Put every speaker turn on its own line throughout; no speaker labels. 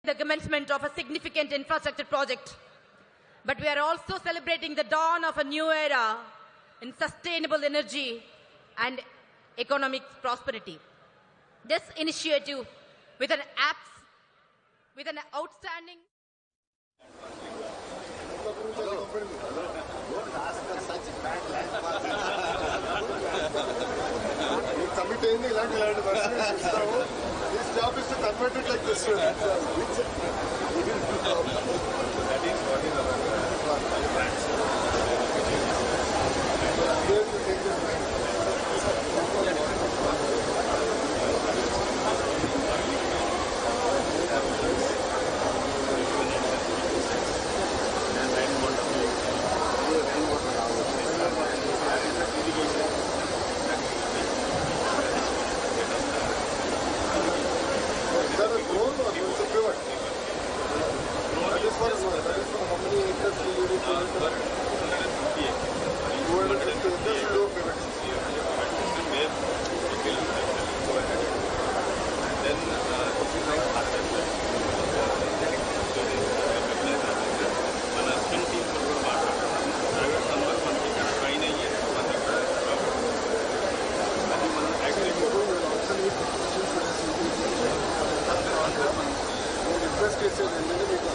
the commencement of a significant infrastructure project, but we are also celebrating the dawn of a new era in sustainable energy and economic prosperity. This initiative, with an outstanding
His job is to convert it like this one.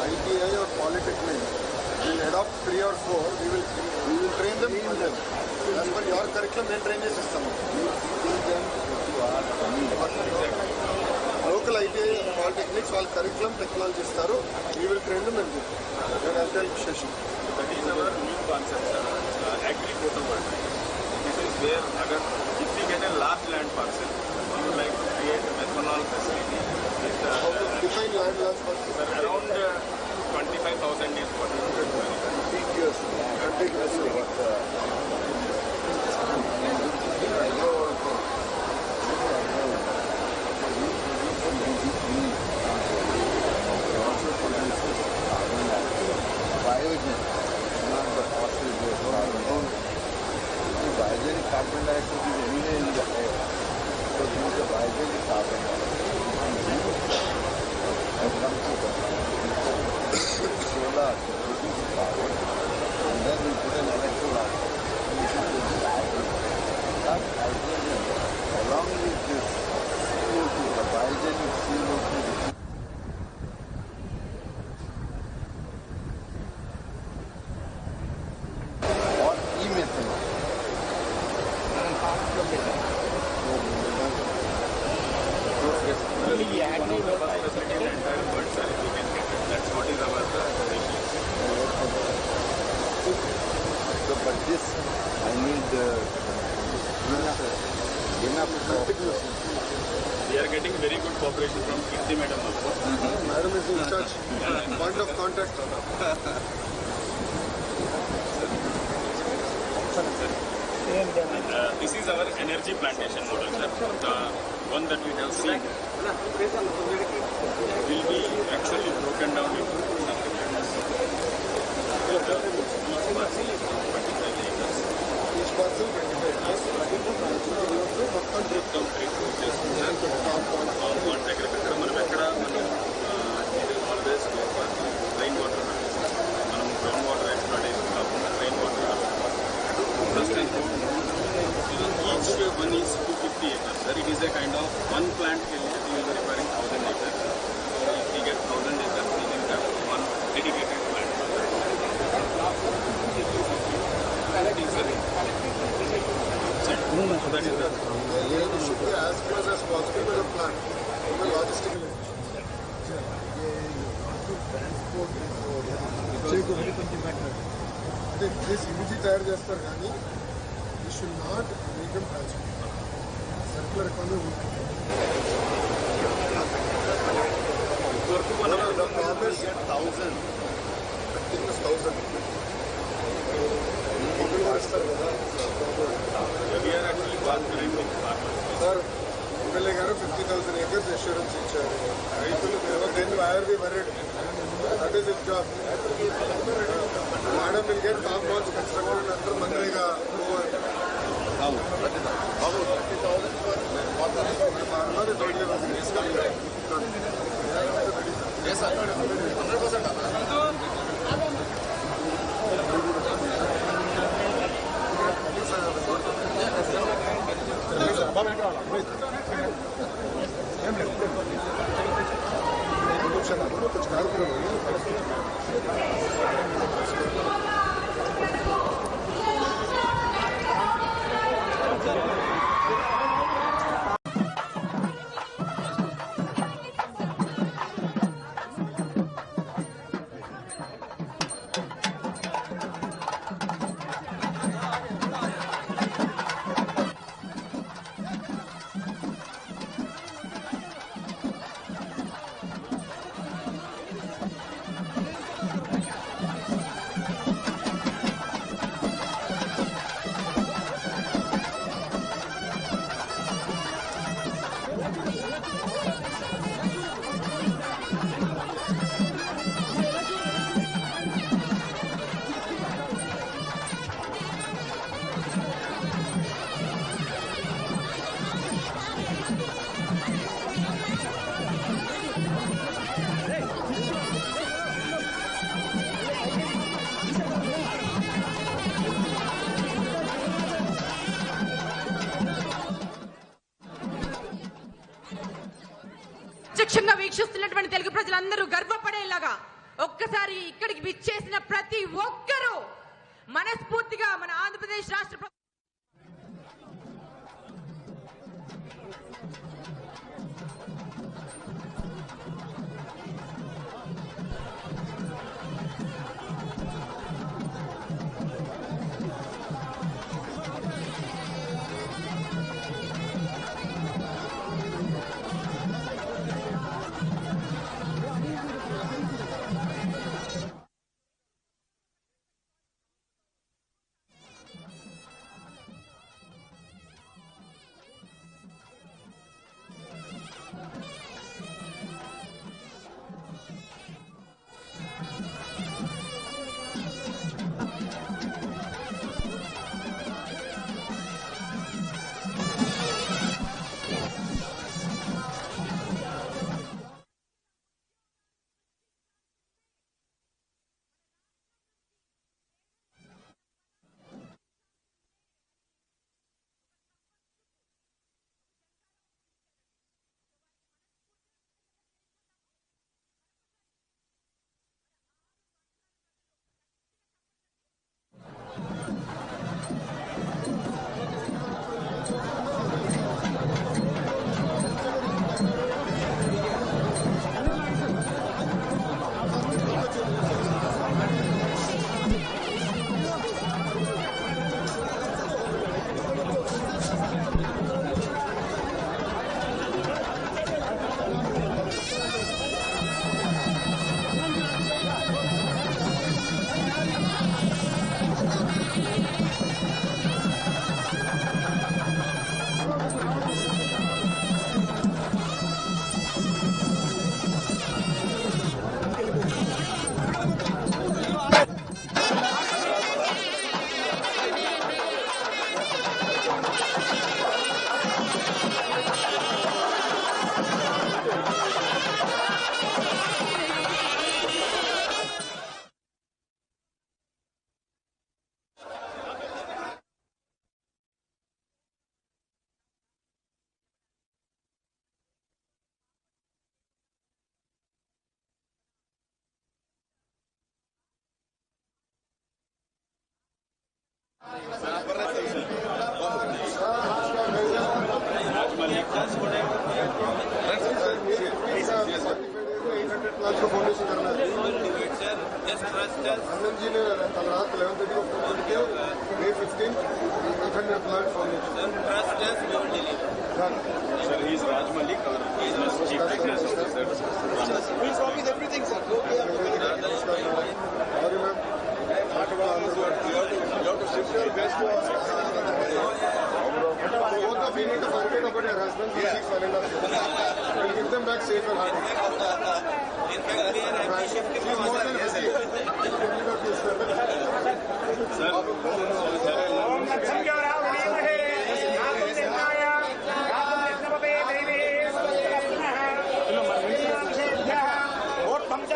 ITI or Polytechnic will adopt 3 or 4. We will train them on them. As per your curriculum, we train the system. Local ITI and Polytechnics, all curriculum, technology istaru. We will train them and do. Then I'll tell Shashi.
That is our new concept, agri-photovoltaic. This is where, if we get a large land parcel, we would like to create a methanol facility.
How to define land large parcel?
Around 25,000 is what we would do.
Big years. Continuously.
Biogenic carbon dioxide is anywhere in the air. So use the biogenic carbon dioxide and come to the solar to produce power, and then we put an electrolyzer. That hydrogen along with this CO2, the biogenic CO2. But this, I need enough.
We are getting very good cooperation from Kirti Madam also.
Madam is in charge. Point of contact.
This is our energy plantation model, sir. The one that we have seen will be actually broken down into
Each parcel 25 acres.
rain water, ground water exploitation, rain water. Each one is 250 acres. Sir, it is a kind of one plant you will be requiring 1,000 acres. So if we get 1,000 acres, we can have one dedicated plant. That is the
It should be as close as possible to the plant. The logistical అంటే place ఇమిజీ తయారు చేస్తారు కానీ you should not make them transfer circular economy ఉంటుంది. Sir MLA గారు 50,000 acres assurance ఇచ్చారు. రైతులు then why are we worried? That is his job. Madam will get farm malls constructed under Manrega. Farmer is only one.
ప్రత్యక్షంగా వీక్షిస్తున్నటువంటి తెలుగు ప్రజలందరూ గర్వపడేలాగా ఒక్కసారి ఇక్కడికి విచ్చేసిన ప్రతి ఒక్కరూ మనస్ఫూర్తిగా మన ఆంధ్రప్రదేశ్ రాష్ట్ర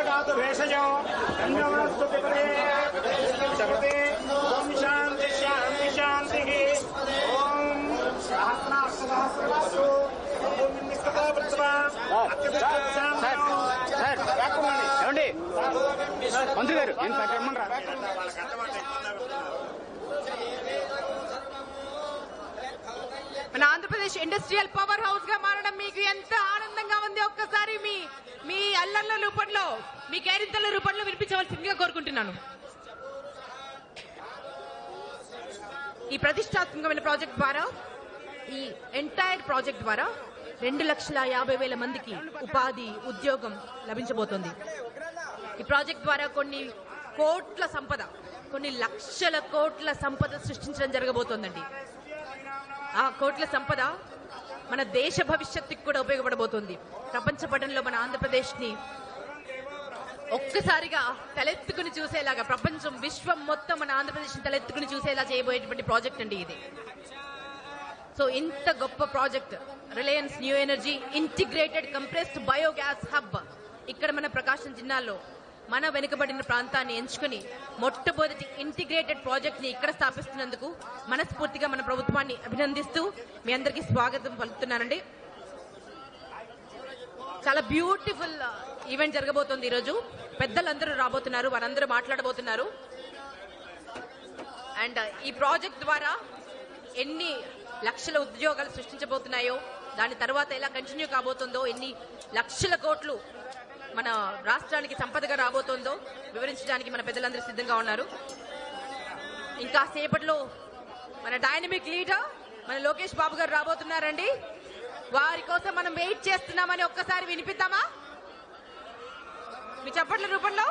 ददातु भेषजो धन्यवादस्तु पितरे विष्णुपते ओम शांति शांति शांतिः ओम सहस्रास्तु ओम निष्कता वृत्वा
ఏమండి మంత్రి గారు ఏం రమ్మనరా
మన ఆంధ్రప్రదేశ్ ఇండస్ట్రియల్ పవర్ హౌస్ గా మారడం మీకు ఎంత ఆనందంగా ఉంది ఒక్కసారి మీ అల్లర్ల రూపంలో మీ కేరింతల రూపంలో వినిపించవలసిందిగా కోరుకుంటున్నాను. ఈ ప్రతిష్టాత్మకమైన ప్రాజెక్ట్ ద్వారా ఈ ఎంటైర్ ప్రాజెక్ట్ ద్వారా 2,50,000 మందికి ఉపాధి ఉద్యోగం లభించబోతోంది. ఈ ప్రాజెక్ట్ ద్వారా కొన్ని కోట్ల సంపద, కొన్ని లక్షల కోట్ల సంపద సృష్టించడం జరగబోతోందండి. ఆ కోట్ల సంపద మన దేశ భవిష్యత్తుకి కూడా ఉపయోగపడబోతుంది. ప్రపంచ పటంలో మన ఆంధ్రప్రదేశ్ ని ఒక్కసారిగా తలెత్తుకుని చూసేలాగా, ప్రపంచం విశ్వం మొత్తం మన ఆంధ్రప్రదేశ్ ని తలెత్తుకుని చూసేలా చేయబోయేటువంటి ప్రాజెక్ట్ అండి ఇది. సో ఇంత గొప్ప project Reliance new energy integrated compressed biogas hub ఇక్కడ మన ప్రకాశం జిల్లాలో మన వెనుకబడిన ప్రాంతాన్ని ఎంచుకుని మొట్టమొదటి ఇంటిగ్రేటెడ్ ప్రాజెక్ట్ ని ఇక్కడ స్థాపిస్తున్నందుకు మనస్ఫూర్తిగా మన ప్రభుత్వాన్ని అభినందిస్తూ మీ అందరికీ స్వాగతం పలుకుతున్నానండి. చాలా బ్యూటిఫుల్ ఈవెంట్ జరగబోతోంది ఈరోజు. పెద్దలందరూ రాబోతున్నారు, వారందరూ మాట్లాడబోతున్నారు. అండ్ ఈ ప్రాజెక్ట్ ద్వారా ఎన్ని లక్షల ఉద్యోగాలు సృష్టించబోతున్నాయో, దాని తర్వాత ఎలా కంటిన్యూ కాబోతుందో, ఎన్ని లక్షల కోట్లు మన రాష్ట్రానికి సంపదగా రాబోతోందో వివరించడానికి మన పెద్దలందరూ సిద్ధంగా ఉన్నారు. ఇంకా సేపట్లో మన డైనమిక్ లీడర్ మన లోకేష్ బాబు గారు రాబోతున్నారండి. వారి కోసం మనం వెయిట్ చేస్తున్నామని ఒక్కసారి వినిపిద్దామా మీ చప్పట్ల రూపంలో?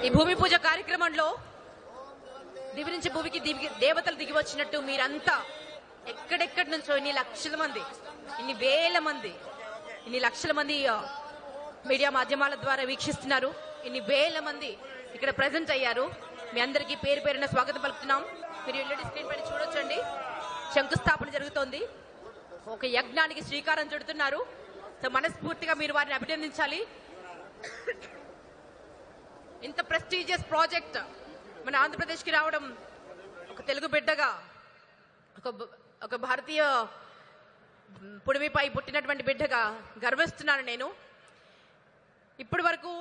ఈ భూమి పూజ కార్యక్రమంలో దివి నుంచి భూమికి దేవతలు దిగి వచ్చినట్టు మీరంతా ఎక్కడెక్కడి నుంచో ఇన్ని లక్షల మంది, ఇన్ని వేల మంది, ఇన్ని లక్షల మంది మీడియా మాధ్యమాల ద్వారా వీక్షిస్తున్నారు. ఇన్ని వేల మంది ఇక్కడ ప్రెజెంట్ అయ్యారు. మీ అందరికీ పేరు పేరున స్వాగతం పలుకుతున్నాం. మీరు ఎల్ఈడి స్క్రీన్ పైన చూడొచ్చండి, శంకుస్థాపన జరుగుతోంది. ఒక యజ్ఞానికి శ్రీకారం చుడుతున్నారు. సో మనస్ఫూర్తిగా మీరు వారిని అభినందించాలి. ఇంత ప్రెస్టీజియస్ ప్రాజెక్ట్ మన ఆంధ్రప్రదేశ్ కి రావడం ఒక తెలుగు బిడ్డగా, ఒక భారతీయ పుడిమిపై పుట్టినటువంటి బిడ్డగా గర్విస్తున్నాను నేను. ఇప్పటి వరకు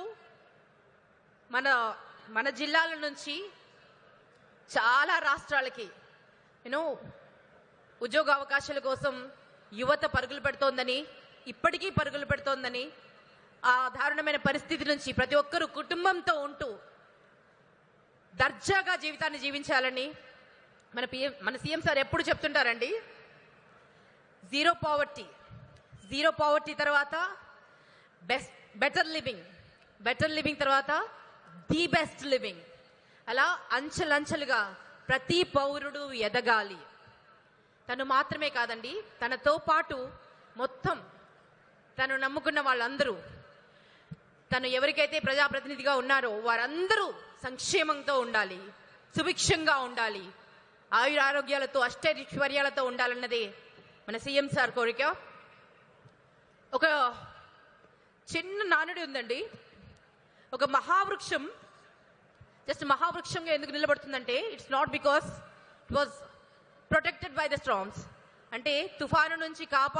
మన జిల్లాల నుంచి చాలా రాష్ట్రాలకి ఉద్యోగ అవకాశాల కోసం యువత పరుగులు పెడుతోందని, ఇప్పటికీ పరుగులు పెడుతోందని, ఆ దారుణమైన పరిస్థితి నుంచి ప్రతి ఒక్కరూ కుటుంబంతో ఉంటూ దర్జాగా జీవితాన్ని జీవించాలని మన సీఎం సార్ ఎప్పుడు చెప్తుంటారండి. జీరో పావర్టీ తర్వాత బెటర్ లివింగ్ తర్వాత ది బెస్ట్ లివింగ్. అలా అంచెలంచెలుగా ప్రతి పౌరుడు ఎదగాలి. తను మాత్రమే కాదండి, తనతో పాటు మొత్తం తను నమ్ముకున్న వాళ్ళందరూ, తను ఎవరికైతే ప్రజాప్రతినిధిగా ఉన్నారో వారందరూ సంక్షేమంతో ఉండాలి, సుభిక్షంగా ఉండాలి, ఆయురారోగ్యాలతో అష్టైశ్వర్యాలతో ఉండాలన్నదే మన సీఎం సార్ కోరిక. ఒక చిన్న నానుడి ఉందండి. ఒక మహావృక్షం జస్ట్ మహావృక్షంగా ఎందుకు నిలబడుతుందంటే, it's not because it was protected by the storms, అంటే తుఫాను నుంచి